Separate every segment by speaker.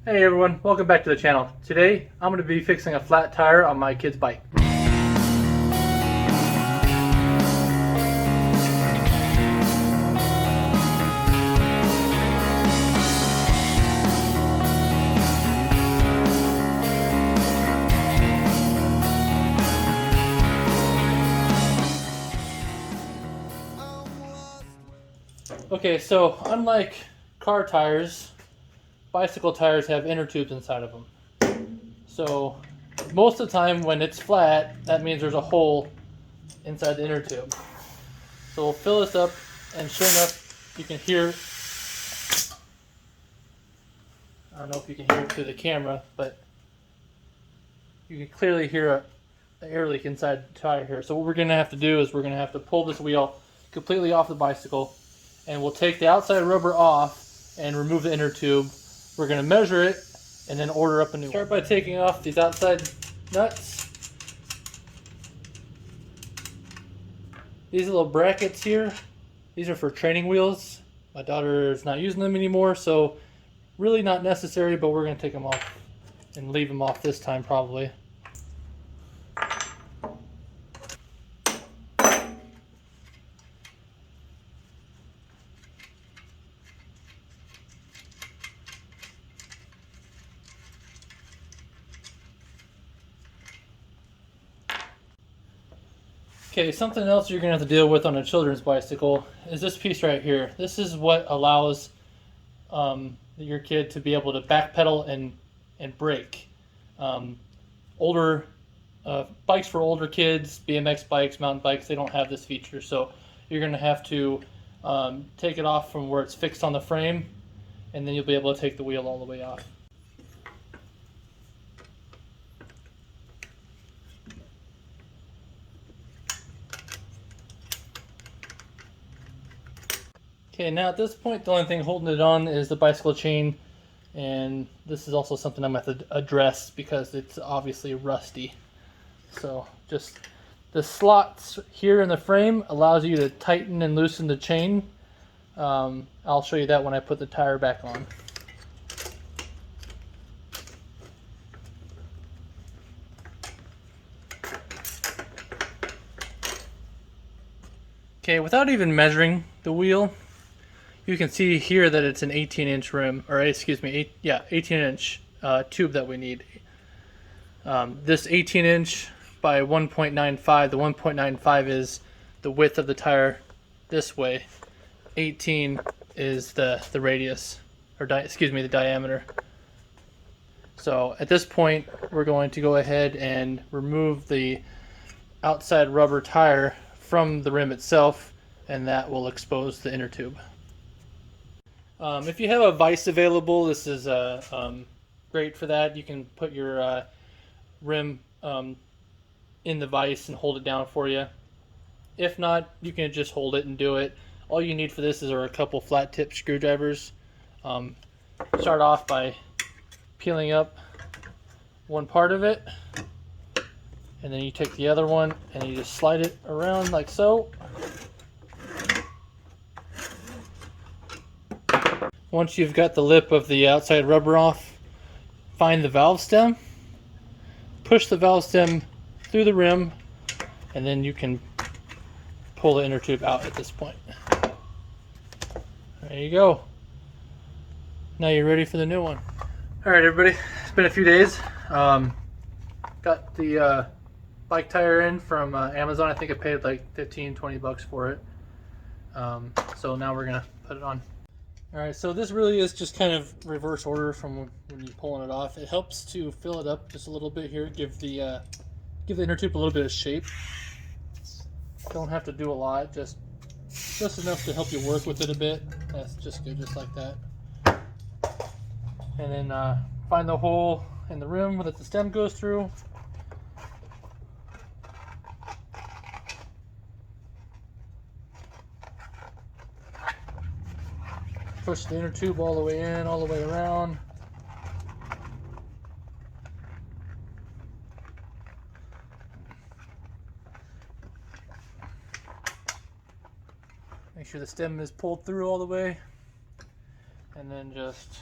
Speaker 1: Hey everyone, welcome back to the channel. Today I'm going to be fixing a flat tire on my kid's bike. Okay, so unlike car tires, bicycle tires have inner tubes inside of them. So most of the time when it's flat, that means there's a hole inside the inner tube. So we'll fill this up, and sure enough, you can hear, I don't know if you can hear it through the camera, but you can clearly hear an air leak inside the tire here. So what we're going to have to do is we're going to have to pull this wheel completely off the bicycle, and we'll take the outside rubber off and remove the inner tube. We're going to measure it and then order up a new one. Start by taking off these outside nuts. These little brackets here, these are for training wheels. My daughter is not using them anymore, so really not necessary, but we're going to take them off and leave them off this time probably. Okay, something else you're going to have to deal with on a children's bicycle is this piece right here. This is what allows your kid to be able to backpedal and brake. Older bikes for older kids, BMX bikes, mountain bikes, they don't have this feature. So you're going to have to take it off from where it's fixed on the frame, and then you'll be able to take the wheel all the way off. Okay, now at this point, the only thing holding it on is the bicycle chain, and this is also something I'm going to have to address because it's obviously rusty. So just the slots here in the frame allows you to tighten and loosen the chain. I'll show you that when I put the tire back on. Okay, without even measuring the wheel, you can see here that it's an 18-inch rim, or excuse me, 18-inch tube that we need. This 18-inch by 1.95, the 1.95 is the width of the tire this way. 18 is the radius, or the diameter. So at this point, we're going to go ahead and remove the outside rubber tire from the rim itself, and that will expose the inner tube. If you have a vise available, this is great for that. You can put your rim in the vise and hold it down for you. If not, you can just hold it and do it. All you need for this are a couple flat tip screwdrivers. Start off by peeling up one part of it, and then you take the other one and you just slide it around like so. Once you've got the lip of the outside rubber off, find the valve stem, push the valve stem through the rim, and then you can pull the inner tube out at this point. There you go. Now you're ready for the new one. Alright everybody, it's been a few days. Got the bike tire in from Amazon. I think I paid like 15-20 bucks for it. So now we're gonna put it on. Alright, so this really is just kind of reverse order from when you're pulling it off. It helps to fill it up just a little bit here, give the inner tube a little bit of shape. Don't have to do a lot, just enough to help you work with it a bit. That's just good, just like that. And then find the hole in the rim that the stem goes through. Push the inner tube all the way in, all the way around. Make sure the stem is pulled through all the way, and then just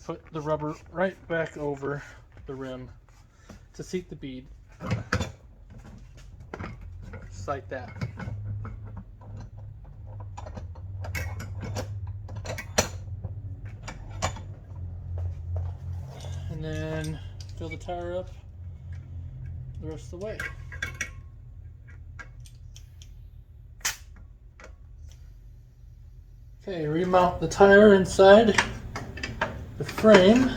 Speaker 1: put the rubber right back over the rim to seat the bead. Just like that. And then fill the tire up the rest of the way. Okay, remount the tire inside the frame.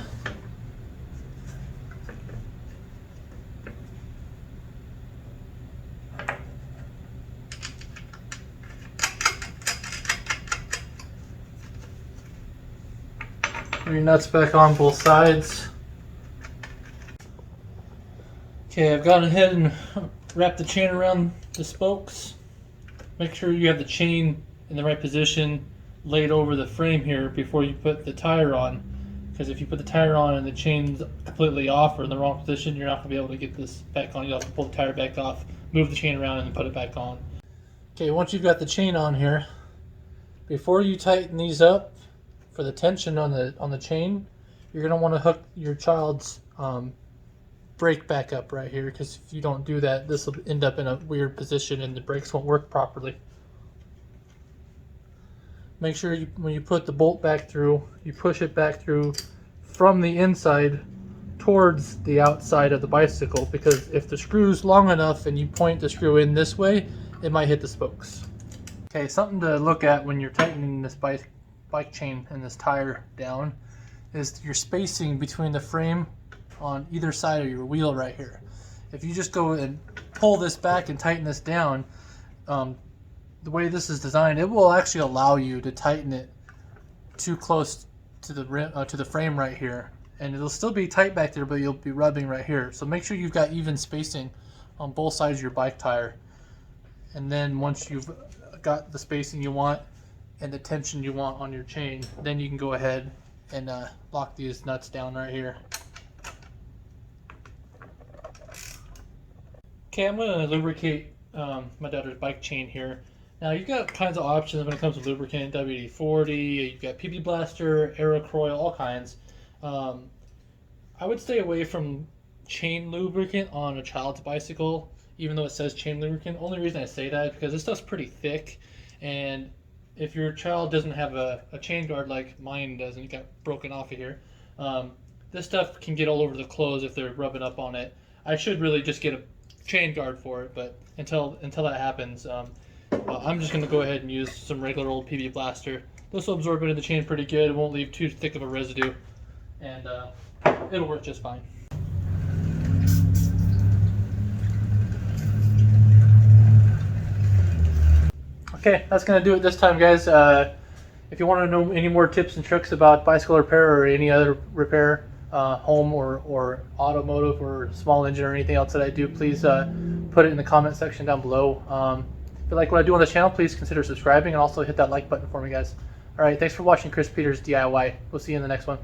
Speaker 1: Put your nuts back on both sides. Okay, I've gone ahead and wrapped the chain around the spokes. Make sure you have the chain in the right position laid over the frame here before you put the tire on, because if you put the tire on and the chain's completely off or in the wrong position, you're not going to be able to get this back on. You'll have to pull the tire back off, move the chain around, and then put it back on. Okay, once you've got the chain on here, before you tighten these up for the tension on the chain, you're going to want to hook your child's brake back up right here, because if you don't do that, this will end up in a weird position and the brakes won't work properly. Make sure when you put the bolt back through, you push it back through from the inside towards the outside of the bicycle, because if the screw's long enough and you point the screw in this way, it might hit the spokes. Okay, something to look at when you're tightening this bike chain and this tire down is your spacing between the frame on either side of your wheel right here. If you just go and pull this back and tighten this down, the way this is designed, it will actually allow you to tighten it too close to the frame right here, and it'll still be tight back there, but you'll be rubbing right here. So make sure you've got even spacing on both sides of your bike tire, and then once you've got the spacing you want and the tension you want on your chain, then you can go ahead and lock these nuts down right here. Okay, I'm going to lubricate my daughter's bike chain here. Now you've got kinds of options when it comes to lubricant, WD-40, you've got PB Blaster, Aerocroil, all kinds. I would stay away from chain lubricant on a child's bicycle, even though it says chain lubricant. Only reason I say that is because this stuff's pretty thick, and if your child doesn't have a chain guard like mine does and it got broken off of here, this stuff can get all over the clothes if they're rubbing up on it. I should really just get a chain guard for it, but until that happens, I'm just going to go ahead and use some regular old PB Blaster. This will absorb into the chain pretty good. It won't leave too thick of a residue, and it'll work just fine. Okay, that's going to do it this time, guys. If you want to know any more tips and tricks about bicycle repair or any other repair, home or automotive or small engine or anything else that I do, please put it in the comment section down below. If you like what I do on the channel, please consider subscribing and also hit that like button for me, guys. All right, thanks for watching Chris Peters DIY. We'll see you in the next one.